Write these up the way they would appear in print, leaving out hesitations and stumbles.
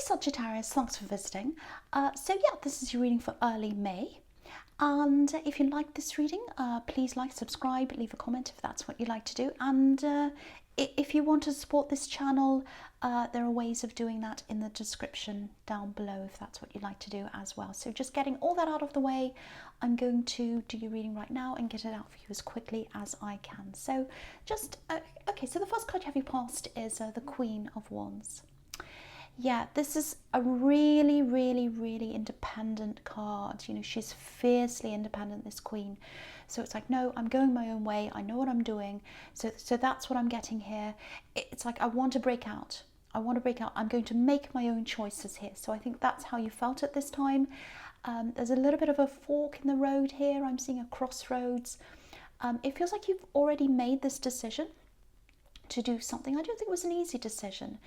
Sagittarius, thanks for visiting. So yeah, this is your reading for early May. And if you like this reading, please like, subscribe, leave a comment if that's what you like to do. And if you want to support this channel, there are ways of doing that in the description down below if that's what you'd like to do as well. So just getting all that out of the way, I'm going to do your reading right now and get it out for you as quickly as I can. So just, okay, so the first card you have your past is the Queen of Wands. Yeah, this is a really, really, really independent card. You know, she's fiercely independent, this queen. So it's like, no, I'm going my own way. I know what I'm doing. So that's what I'm getting here. It's like, I want to break out. I want to break out. I'm going to make my own choices here. So I think that's how you felt at this time. There's a little bit of a fork in the road here. I'm seeing a crossroads. It feels like you've already made this decision to do something. I don't think it was an easy decision.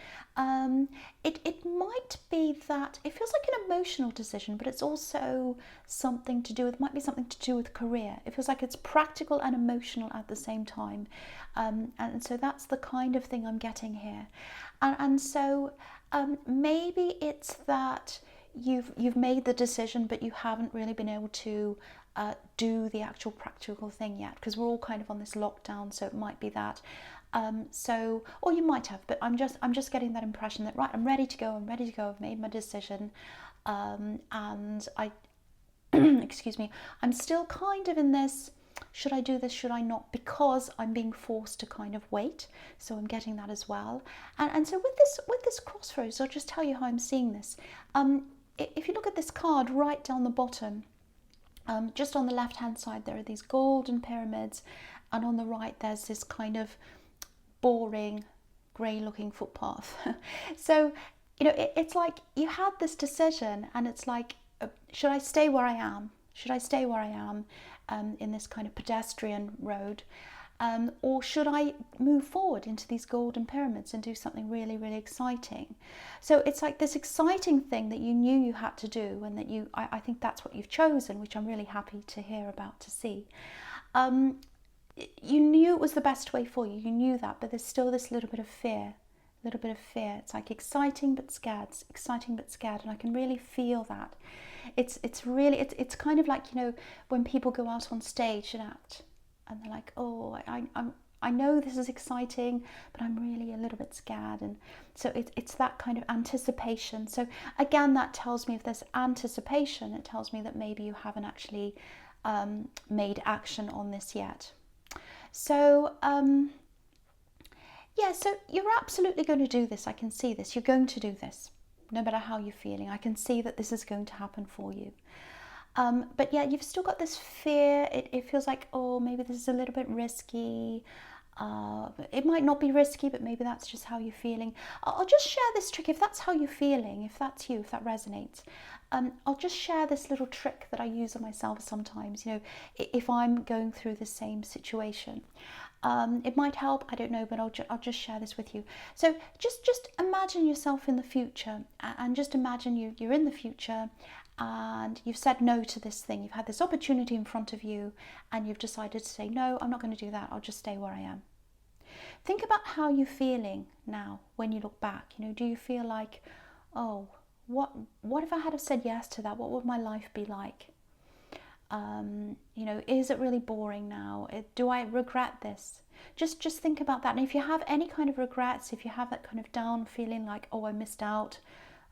It might be that it feels like an emotional decision, but it's also something to do with, might be something to do with career. It feels like it's practical and emotional at the same time. And so that's the kind of thing I'm getting here. And so maybe it's that you've made the decision, but you haven't really been able to do the actual practical thing yet, because we're all kind of on this lockdown. So it might be that. So, or you might have, but I'm just getting that impression that, right, I'm ready to go, I've made my decision, and I, excuse me, I'm still kind of in this, should I do this, should I not, because I'm being forced to kind of wait. So I'm getting that as well. And so with this crossroads, I'll just tell you how I'm seeing this. If you look at this card right down the bottom, just on the left hand side there are these golden pyramids, and on the right there's this kind of boring grey looking footpath. So, you know, it's like you had this decision, and it's like, should I stay where I am? Should I stay where I am in this kind of pedestrian road? Or should I move forward into these golden pyramids and do something really, really exciting? So it's like this exciting thing that you knew you had to do, and that I think that's what you've chosen, which I'm really happy to hear about, to see. You knew it was the best way for you. You knew that, but there's still this little bit of fear. It's like exciting but scared, and I can really feel that. It's kind of like, you know, when people go out on stage and act, and they're like, oh, I know this is exciting, but I'm really a little bit scared. And so it's that kind of anticipation. So again, that tells me, if there's anticipation, it tells me that maybe you haven't actually made action on this yet. So yeah, so you're absolutely going to do this. I can see this. You're going to do this, no matter how you're feeling. I can see that this is going to happen for you. But yeah, you've still got this fear. It feels like, oh, maybe this is a little bit risky. It might not be risky, but maybe that's just how you're feeling. I'll just share this trick. If that's how you're feeling, if that's you, if that resonates, I'll just share this little trick that I use on myself sometimes, you know, if I'm going through the same situation. It might help, I don't know, but I'll just share this with you. So just imagine yourself in the future, and just imagine you're in the future, and you've said no to this thing. You've had this opportunity in front of you, and you've decided to say, no, I'm not going to do that. I'll just stay where I am. Think about how you're feeling now when you look back. You know, do you feel like, oh, what if I had have said yes to that? What would my life be like? You know, is it really boring now? Do I regret this? Just think about that. And if you have any kind of regrets, if you have that kind of down feeling like, oh, I missed out,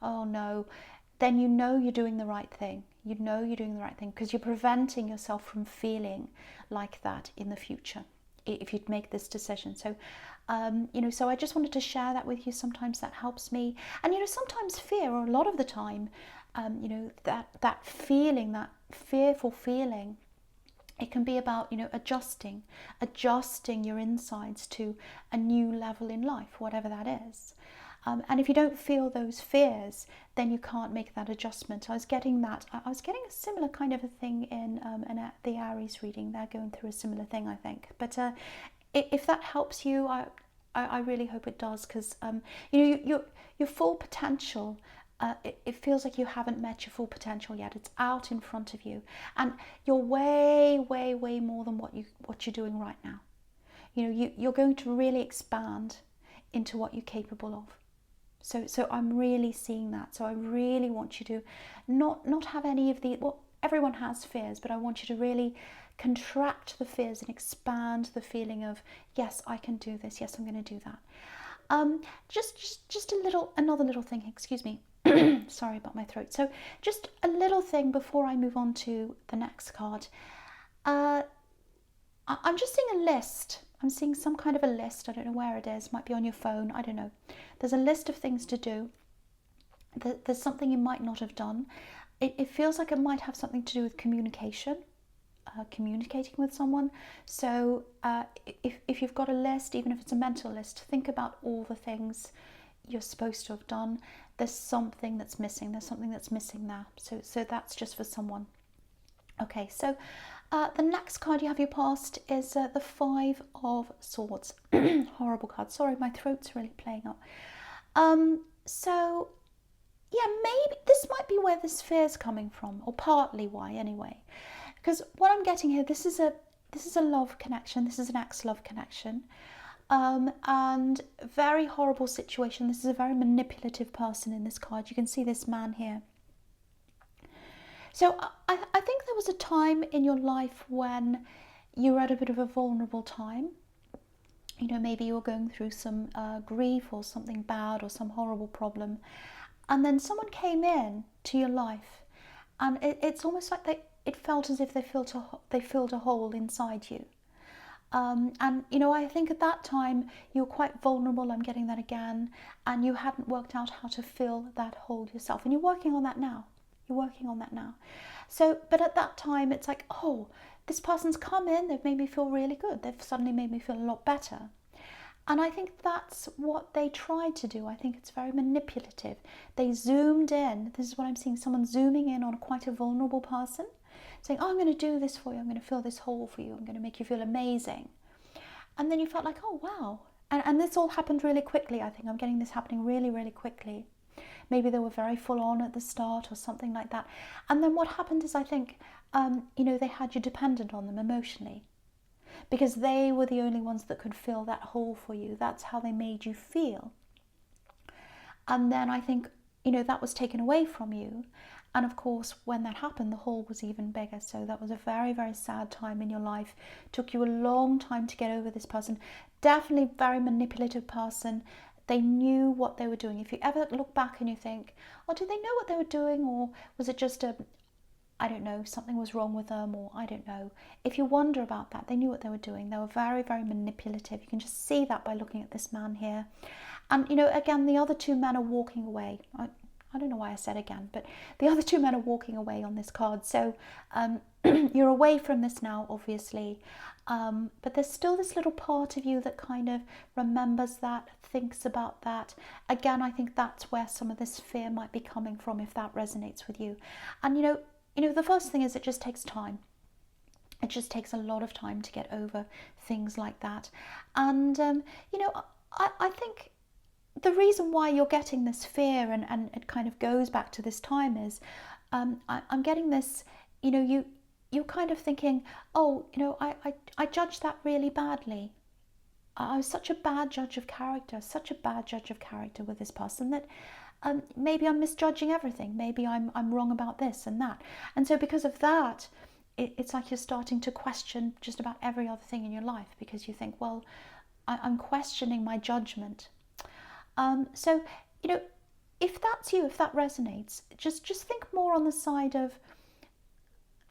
oh no, then you know you're doing the right thing. You know you're doing the right thing, because you're preventing yourself from feeling like that in the future if you'd make this decision. So, you know, so I just wanted to share that with you. Sometimes that helps me. And, you know, sometimes fear, or a lot of the time, you know, that feeling, that fearful feeling, it can be about, you know, adjusting your insides to a new level in life, whatever that is. And if you don't feel those fears, then you can't make that adjustment. I was getting a similar kind of a thing in the Aries reading. They're going through a similar thing, I think. But if that helps you, I really hope it does, because you know, your full potential. It feels like you haven't met your full potential yet. It's out in front of you, and you're way, way, way more than what you're doing right now. You know, you're going to really expand into what you're capable of. So I'm really seeing that. So I really want you to not have any of the, well, everyone has fears, but I want you to really contract the fears and expand the feeling of, yes, I can do this. Yes, I'm going to do that. Just another little thing, excuse me. Sorry about my throat. So just a little thing before I move on to the next card. I'm just seeing a list. I'm seeing some kind of a list. I don't know where it is. It might be on your phone. I don't know. There's a list of things to do. There's something you might not have done. It feels like it might have something to do with communication, communicating with someone. So if you've got a list, even if it's a mental list, think about all the things you're supposed to have done. There's something that's missing. There's something that's missing there. So that's just for someone. Okay, so the next card you have your past is the Five of Swords. Horrible card. Sorry, my throat's really playing up. So yeah, maybe this might be where this fear is coming from, or partly why anyway. Because what I'm getting here, this is a love connection. This is an ex-love connection. And very horrible situation. This is a very manipulative person in this card. You can see this man here. So I think there was a time in your life when you were at a bit of a vulnerable time. You know, maybe you were going through some grief or something bad or some horrible problem. And then someone came in to your life, and it's almost like it felt as if they filled a hole inside you. And, you know, I think at that time you were quite vulnerable. I'm getting that again. And you hadn't worked out how to fill that hole yourself. And you're working on that now. You're working on that now. So, but at that time, it's like, oh, this person's come in. They've made me feel really good. They've suddenly made me feel a lot better. And I think that's what they tried to do. I think it's very manipulative. They zoomed in. This is what I'm seeing. Someone zooming in on quite a vulnerable person, saying, oh, I'm going to do this for you. I'm going to fill this hole for you. I'm going to make you feel amazing. And then you felt like, oh, wow. And this all happened really quickly, I think. I'm getting this happening really, really quickly. Maybe they were very full on at the start or something like that. And then what happened is, I think, you know, they had you dependent on them emotionally, because they were the only ones that could fill that hole for you. That's how they made you feel. And then I think, you know, that was taken away from you. And of course, when that happened, the hole was even bigger. So that was a very, very sad time in your life. It took you a long time to get over this person. Definitely very manipulative person. They knew what they were doing. If you ever look back and you think, oh, did they know what they were doing? Or was it just I don't know, something was wrong with them, or I don't know. If you wonder about that, they knew what they were doing. They were very, very manipulative. You can just see that by looking at this man here. And, you know, again, the other two men are walking away. I don't know why I said again, but the other two men are walking away on this card. So you're away from this now, obviously. But there's still this little part of you that kind of remembers that, thinks about that. Again, I think that's where some of this fear might be coming from, if that resonates with you. And, you know, the first thing is, it just takes time. It just takes a lot of time to get over things like that. And, you know, I think the reason why you're getting this fear, and it kind of goes back to this time, is I'm getting this, you know, you're kind of thinking, oh, you know, I judged that really badly. I was such a bad judge of character, with this person, that maybe I'm misjudging everything. Maybe I'm wrong about this and that. And so because of that, it's like you're starting to question just about every other thing in your life, because you think, well, I'm questioning my judgment. So, you know, if that's you, if that resonates, just think more on the side of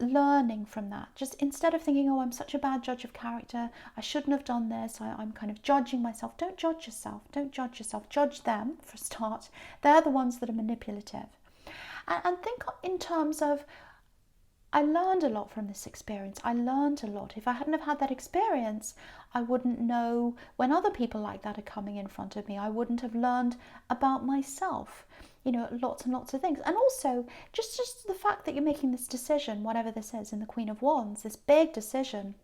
learning from that. Just instead of thinking, oh, I'm such a bad judge of character, I shouldn't have done this, I'm kind of judging myself. Don't judge yourself. Don't judge yourself. Judge them, for a start. They're the ones that are manipulative. And think in terms of, I learned a lot from this experience. I learned a lot. If I hadn't have had that experience, I wouldn't know when other people like that are coming in front of me. I wouldn't have learned about myself, you know, lots and lots of things. And also, just the fact that you're making this decision, whatever this is, in the Queen of Wands, this big decision,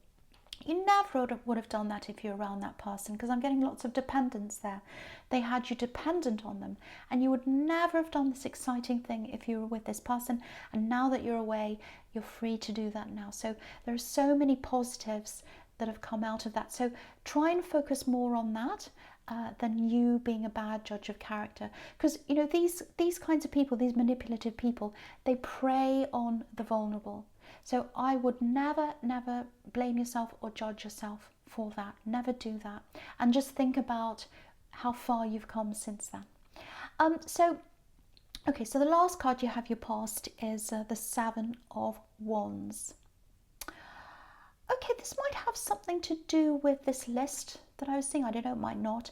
you never would have done that if you're around that person, because I'm getting lots of dependence there. They had you dependent on them, and you would never have done this exciting thing if you were with this person. And now that you're away, you're free to do that now. So there are so many positives that have come out of that. So try and focus more on that. than you being a bad judge of character. Because, you know, these kinds of people, these manipulative people, they prey on the vulnerable. So I would never, never blame yourself or judge yourself for that. Never do that. And just think about how far you've come since then. Okay, so the last card you have your past is the Seven of Wands. Okay, this might have something to do with this list that I was seeing. I don't know, it might not.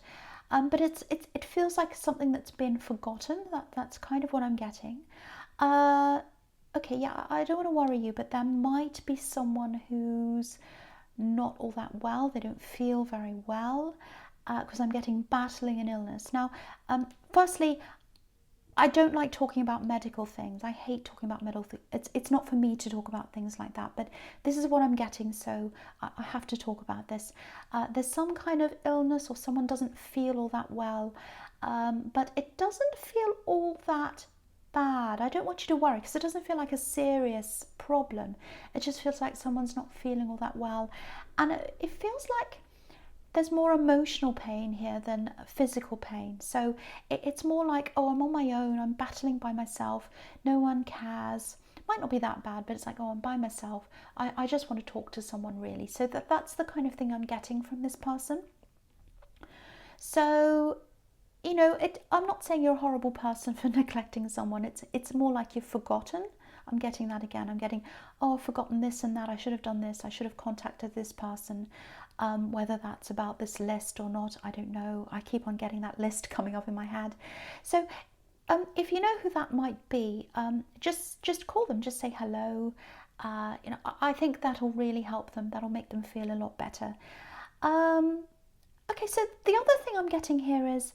But it feels like something that's been forgotten. That's kind of what I'm getting. Okay, yeah, I don't want to worry you, but there might be someone who's not all that well. They don't feel very well, because I'm getting battling an illness. Now, firstly, I don't like talking about medical things. I hate talking about medical things. It's not for me to talk about things like that, but this is what I'm getting, so I have to talk about this. There's some kind of illness, or someone doesn't feel all that well, but it doesn't feel all that bad. I don't want you to worry, because it doesn't feel like a serious problem. It just feels like someone's not feeling all that well, and it feels like there's more emotional pain here than physical pain. So it's more like, oh, I'm on my own, I'm battling by myself, no one cares. Might not be that bad, but it's like, oh, I'm by myself. I just want to talk to someone, really. So that's the kind of thing I'm getting from this person. So, you know, I'm not saying you're a horrible person for neglecting someone. It's more like you've forgotten. I'm getting that again. I'm getting, oh, I've forgotten this and that. I should have done this. I should have contacted this person. Whether that's about this list or not, I don't know. I keep on getting that list coming up in my head. So if you know who that might be, just call them. Just say hello. You know, I think that'll really help them. That'll make them feel a lot better. Okay, so the other thing I'm getting here is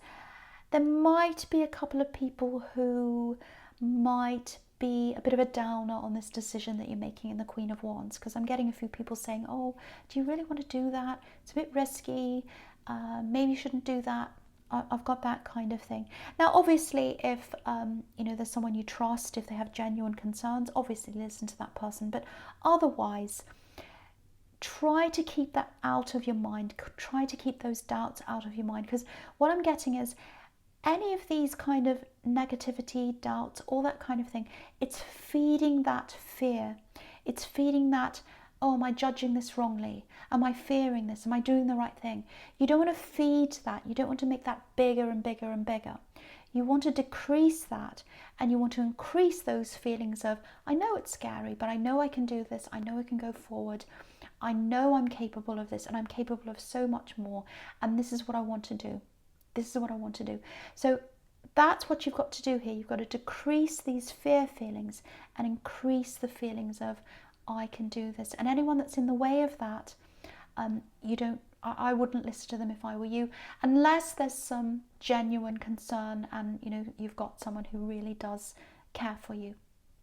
there might be a couple of people who might be a bit of a downer on this decision that you're making in the Queen of Wands, because I'm getting a few people saying, oh, do you really want to do that? It's a bit risky. Maybe you shouldn't do that. I've got that kind of thing. Now, obviously, if you know, there's someone you trust, if they have genuine concerns, obviously listen to that person. But otherwise, try to keep that out of your mind. Try to keep those doubts out of your mind, because what I'm getting is any of these kind of negativity, doubts, all that kind of thing, it's feeding that fear. It's feeding that, oh, am I judging this wrongly? Am I fearing this? Am I doing the right thing? You don't want to feed that. You don't want to make that bigger and bigger and bigger. You want to decrease that, and you want to increase those feelings of, I know it's scary, but I know I can do this. I know I can go forward. I know I'm capable of this, and I'm capable of so much more. And this is what I want to do. This is what I want to do. So that's what you've got to do here. You've got to decrease these fear feelings and increase the feelings of, I can do this. And anyone that's in the way of that, I wouldn't listen to them if I were you, unless there's some genuine concern and, you know, you've got someone who really does care for you.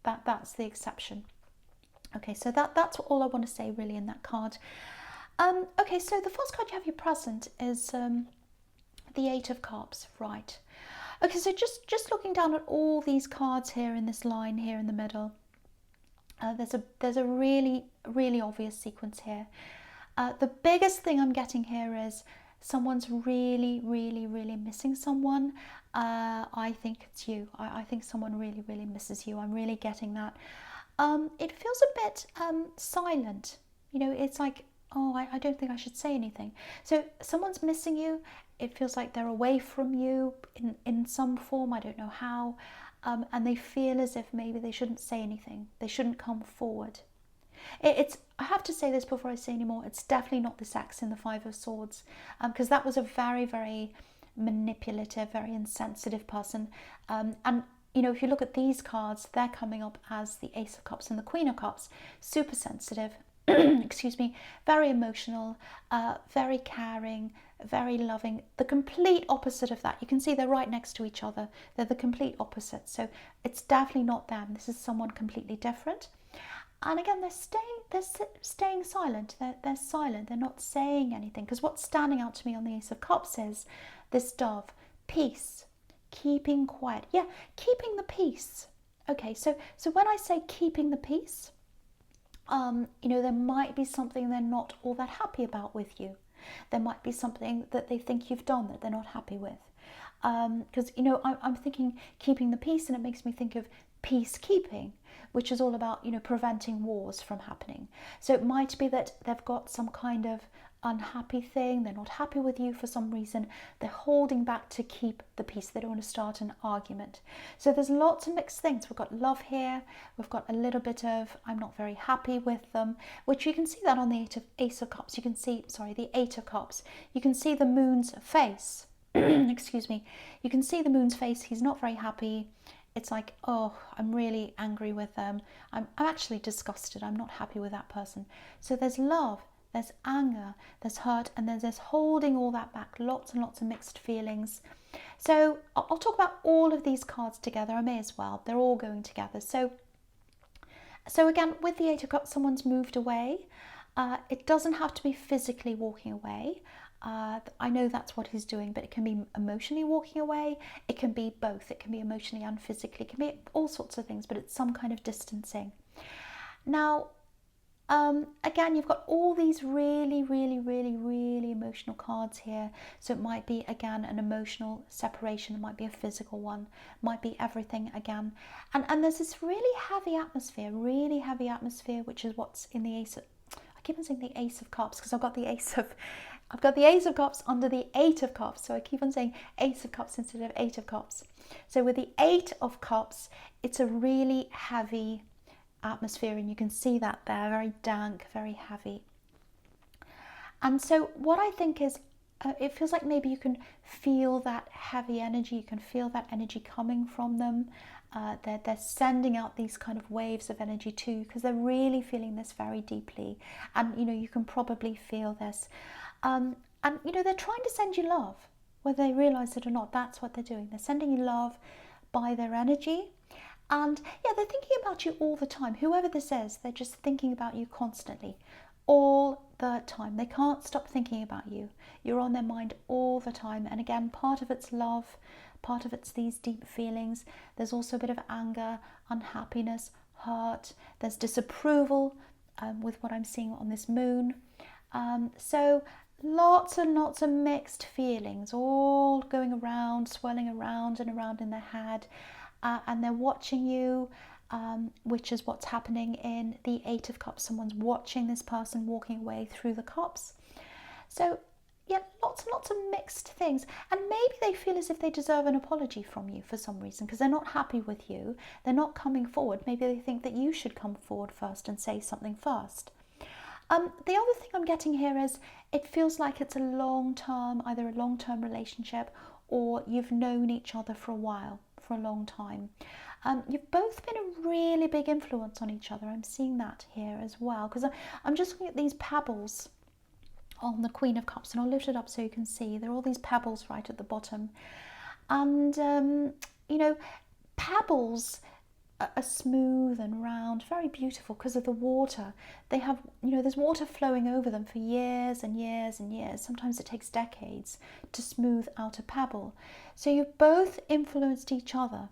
That's the exception. Okay, so that's all I want to say really in that card. Okay, so the first card you have your present is the Eight of Cups, right? Okay, so just looking down at all these cards here in this line here in the middle, there's a really, really obvious sequence here. The biggest thing I'm getting here is someone's really, really, really missing someone. I think it's you. I think someone really, really misses you. I'm really getting that. It feels a bit silent. You know, it's like, oh, I don't think I should say anything. So someone's missing you. It feels like they're away from you in some form. I don't know how. And they feel as if maybe they shouldn't say anything. They shouldn't come forward. I have to say this before I say any more. It's definitely not this ex in the Five of Swords, because that was a very, very manipulative, very insensitive person. And you know, if you look at these cards, they're coming up as the Ace of Cups and the Queen of Cups. Super sensitive, excuse me, very emotional, very caring, very loving. The complete opposite of that. You can see they're right next to each other. They're the complete opposite. So it's definitely not them. This is someone completely different. And again, they're staying silent. They're silent. They're not saying anything. Because what's standing out to me on the Ace of Cups is this dove, peace, keeping quiet. Yeah, keeping the peace. Okay, so when I say keeping the peace, you know, there might be something they're not all that happy about with you. There might be something that they think you've done that they're not happy with. Because, you know, I'm thinking keeping the peace, and it makes me think of peacekeeping, which is all about, you know, preventing wars from happening. So it might be that they've got some kind of unhappy thing, they're not happy with you for some reason, they're holding back to keep the peace, they don't want to start an argument. So there's lots of mixed things. We've got love here, we've got a little bit of I'm not very happy with them, which you can see that on the Ace of Cups. You can see, sorry, the Eight of Cups, you can see the moon's face. Excuse me, you can see the moon's face. He's not very happy. It's like, oh, I'm really angry with them. I'm actually disgusted. I'm not happy with that person. So there's love, there's anger, there's hurt, and then there's holding all that back. Lots and lots of mixed feelings. So I'll talk about all of these cards together. I may as well. They're all going together. So again, with the Eight of Cups, someone's moved away. It doesn't have to be physically walking away. I know that's what he's doing, but it can be emotionally walking away. It can be both. It can be emotionally and physically. It can be all sorts of things, but it's some kind of distancing. Now, again, you've got all these really, really, really, really emotional cards here. So it might be, again, an emotional separation. It might be a physical one. It might be everything again. And there's this really heavy atmosphere, which is what's in the Ace of... I keep on saying the Ace of Cups because I've got the Ace of Cups under the Eight of Cups. So I keep on saying Ace of Cups instead of Eight of Cups. So with the Eight of Cups, it's a really heavy atmosphere, and you can see that there, very dank, very heavy. And so what I think is, it feels like maybe you can feel that heavy energy. You can feel that energy coming from them. They're sending out these kind of waves of energy too, because they're really feeling this very deeply. And, you know, you can probably feel this. And, you know, they're trying to send you love, whether they realize it or not. That's what they're doing. They're sending you love by their energy. And, yeah, they're thinking about you all the time. Whoever this is, they're just thinking about you constantly, all the time. They can't stop thinking about you. You're on their mind all the time. And again, part of it's love, part of it's these deep feelings. There's also a bit of anger, unhappiness, hurt. There's disapproval with what I'm seeing on this moon. So lots and lots of mixed feelings, all going around, swirling around and around in their head. And they're watching you, which is what's happening in the Eight of Cups. Someone's watching this person walking away through the cups. So, yeah, lots and lots of mixed things. And maybe they feel as if they deserve an apology from you for some reason, because they're not happy with you. They're not coming forward. Maybe they think that you should come forward first and say something first. The other thing I'm getting here is it feels like it's a long-term, either a long-term relationship, or you've known each other for a while, for a long time. You've both been a really big influence on each other. I'm seeing that here as well, because I'm just looking at these pebbles on the Queen of Cups, and I'll lift it up so you can see. There are all these pebbles right at the bottom. And, you know, pebbles are smooth and round, very beautiful because of the water. They have, you know, there's water flowing over them for years and years and years. Sometimes it takes decades to smooth out a pebble. So you've both influenced each other,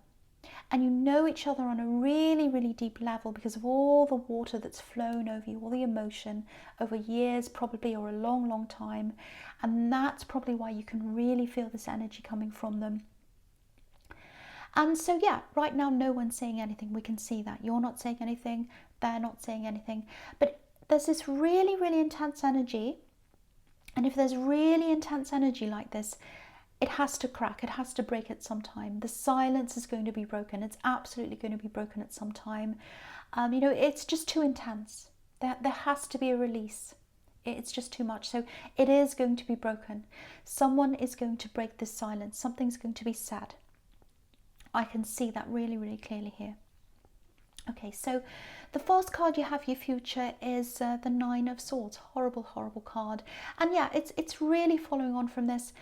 and you know each other on a really, really deep level because of all the water that's flown over you, all the emotion over years probably, or a long, long time. And that's probably why you can really feel this energy coming from them. And so, yeah, right now, no one's saying anything. We can see that. You're not saying anything. They're not saying anything. But there's this really, really intense energy. And if there's really intense energy like this, it has to crack. It has to break at some time. The silence is going to be broken. It's absolutely going to be broken at some time. You know, it's just too intense. There has to be a release. It's just too much. So it is going to be broken. Someone is going to break this silence. Something's going to be said. I can see that really, really clearly here. Okay, so the first card you have, your future, is the Nine of Swords. Horrible, horrible card. And yeah, it's really following on from this.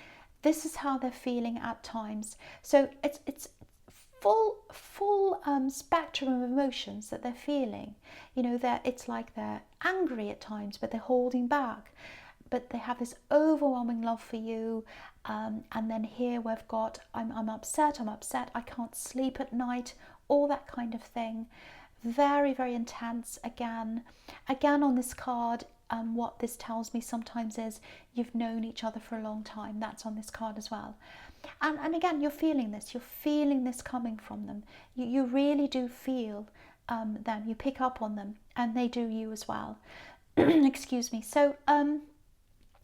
This is how they're feeling at times. So it's full spectrum of emotions that they're feeling. You know, it's like they're angry at times, but they're holding back. But they have this overwhelming love for you. And then here we've got, I'm upset, I can't sleep at night, all that kind of thing. Very, very intense again. Again on this card, what this tells me sometimes is you've known each other for a long time. That's on this card as well. And again, you're feeling this coming from them. You really do feel them. You pick up on them, and they do you as well. Excuse me. So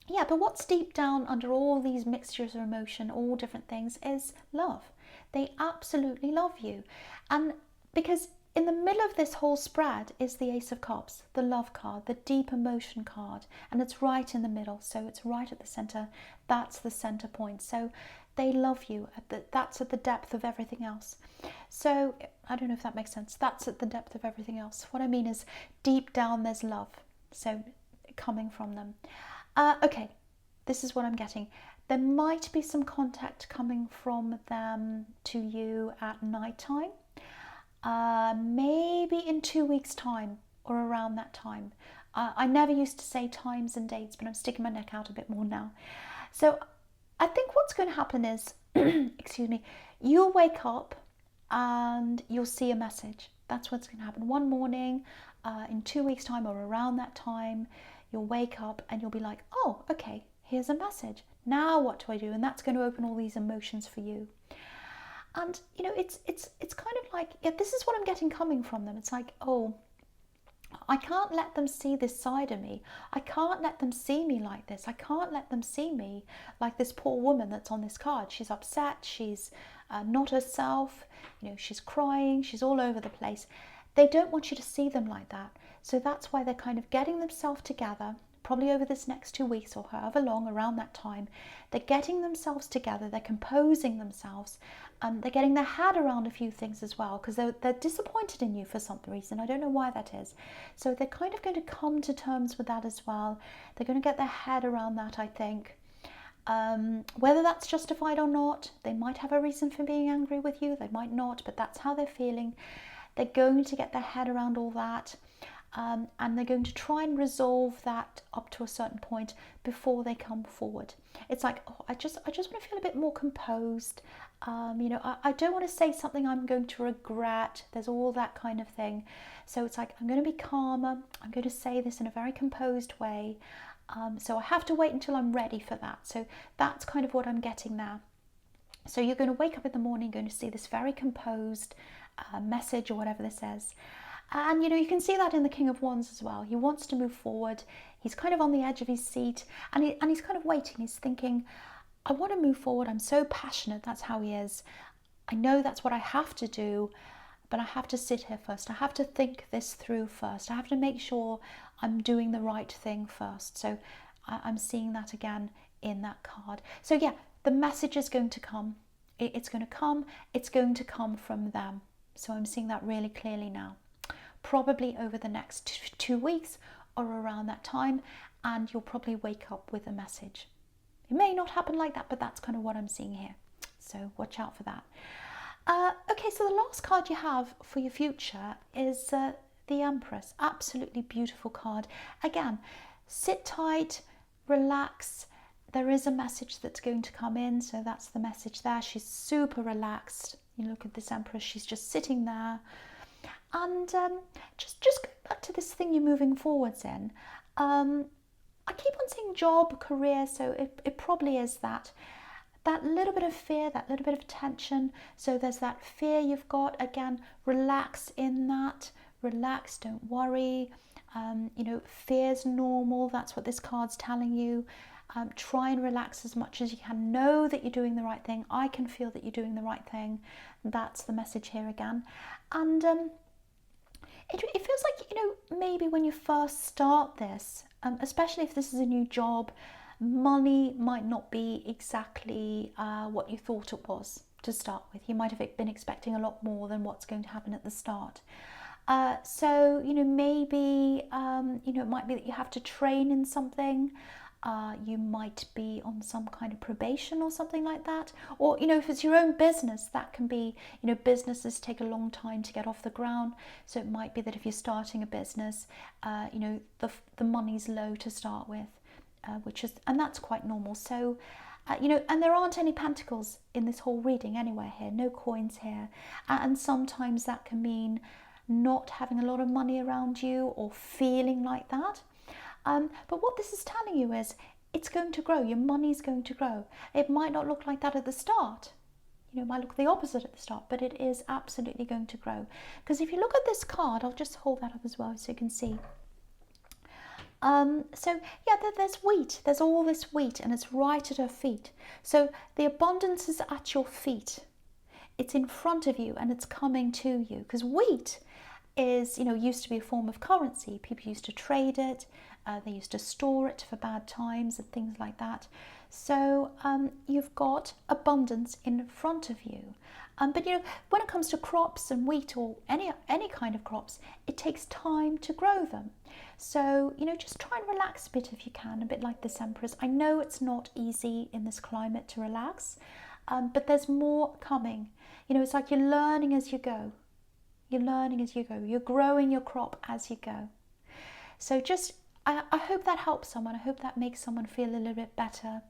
yeah, but what's deep down under all these mixtures of emotion, all different things, is love. They absolutely love you. And because in the middle of this whole spread is the Ace of Cups, the love card, the deep emotion card, and it's right in the middle, so it's right at the center. That's the center point. So they love you. That's at the depth of everything else. So I don't know if that makes sense. That's at the depth of everything else. What I mean is deep down there's love, so coming from them. Okay, this is what I'm getting. There might be some contact coming from them to you at night time. Maybe in 2 weeks' time or around that time. I never used to say times and dates, but I'm sticking my neck out a bit more now. So I think what's going to happen is, excuse me, you'll wake up and you'll see a message. That's what's going to happen. One morning, in 2 weeks' time or around that time, you'll wake up and you'll be like, oh, okay, here's a message. Now what do I do? And that's going to open all these emotions for you. And, you know, it's kind of like, yeah, this is what I'm getting coming from them. It's like, oh, I can't let them see this side of me. I can't let them see me like this. I can't let them see me like this poor woman that's on this card. She's upset. She's not herself. You know, she's crying. She's all over the place. They don't want you to see them like that. So that's why they're kind of getting themselves together, probably over this next 2 weeks or however long around that time. They're getting themselves together, they're composing themselves, they're getting their head around a few things as well, because they're disappointed in you for some reason. I don't know why that is. So they're kind of going to come to terms with that as well. They're going to get their head around that, I think. Whether that's justified or not, they might have a reason for being angry with you, they might not, but that's how they're feeling. They're going to get their head around all that. And they're going to try and resolve that up to a certain point before they come forward. It's like, oh, I just want to feel a bit more composed. You know, I don't want to say something I'm going to regret. There's all that kind of thing. So it's like, I'm going to be calmer. I'm going to say this in a very composed way. So I have to wait until I'm ready for that. So that's kind of what I'm getting there. So you're going to wake up in the morning, going to see this very composed message or whatever this is. And, you know, you can see that in the King of Wands as well. He wants to move forward. He's kind of on the edge of his seat, and he's kind of waiting. He's thinking, I want to move forward. I'm so passionate. That's how he is. I know that's what I have to do, but I have to sit here first. I have to think this through first. I have to make sure I'm doing the right thing first. So I'm seeing that again in that card. So yeah, the message is going to come. It's going to come. It's going to come from them. So I'm seeing that really clearly now. Probably over the next 2 weeks or around that time, and you'll probably wake up with a message. It may not happen like that, but that's kind of what I'm seeing here. So watch out for that. Okay, so the last card you have for your future is the Empress. Absolutely beautiful card. Again, sit tight, relax. There is a message that's going to come in, so that's the message there. She's super relaxed. You look at this Empress, she's just sitting there. And just go back to this thing you're moving forwards in. I keep on saying job, career, so it probably is that little bit of fear, that little bit of tension. So there's that fear you've got. Again, relax in that. Relax, don't worry. You know, fear's normal. That's what this card's telling you. Try and relax as much as you can. Know that you're doing the right thing. I can feel that you're doing the right thing. That's the message here again. And it feels like, you know, maybe when you first start this, especially if this is a new job, money might not be exactly what you thought it was to start with. You might have been expecting a lot more than what's going to happen at the start. So, you know, maybe, you know, it might be that you have to train in something. You might be on some kind of probation or something like that. Or, you know, if it's your own business, that can be, you know, businesses take a long time to get off the ground. So it might be that if you're starting a business, you know, the money's low to start with, and that's quite normal. So, you know, and there aren't any pentacles in this whole reading anywhere here, no coins here. And sometimes that can mean not having a lot of money around you or feeling like that. But what this is telling you is it's going to grow. Your money's going to grow. It might not look like that at the start. You know, it might look the opposite at the start, but it is absolutely going to grow. Because if you look at this card, I'll just hold that up as well so you can see. So yeah, there's wheat. There's all this wheat, and it's right at her feet. So the abundance is at your feet. It's in front of you, and it's coming to you. Because wheat is, you know, used to be a form of currency. People used to trade it. They used to store it for bad times and things like that. So you've got abundance in front of you. But you know, when it comes to crops and wheat or any kind of crops, it takes time to grow them. So, you know, just try and relax a bit if you can, a bit like this Empress. I know it's not easy in this climate to relax, but there's more coming. You know, it's like you're learning as you go. You're learning as you go. You're growing your crop as you go. So just, I hope that helps someone. I hope that makes someone feel a little bit better,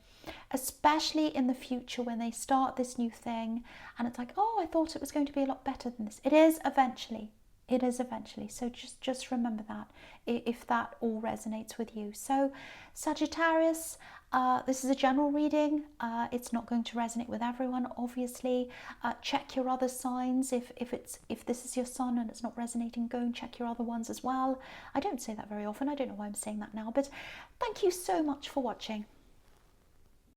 especially in the future when they start this new thing and it's like, oh, I thought it was going to be a lot better than this. It is eventually. It is eventually. So just remember that if that all resonates with you. So Sagittarius, this is a general reading. It's not going to resonate with everyone, obviously. Check your other signs. If this is your sun and it's not resonating, go and check your other ones as well. I don't say that very often. I don't know why I'm saying that now, but thank you so much for watching.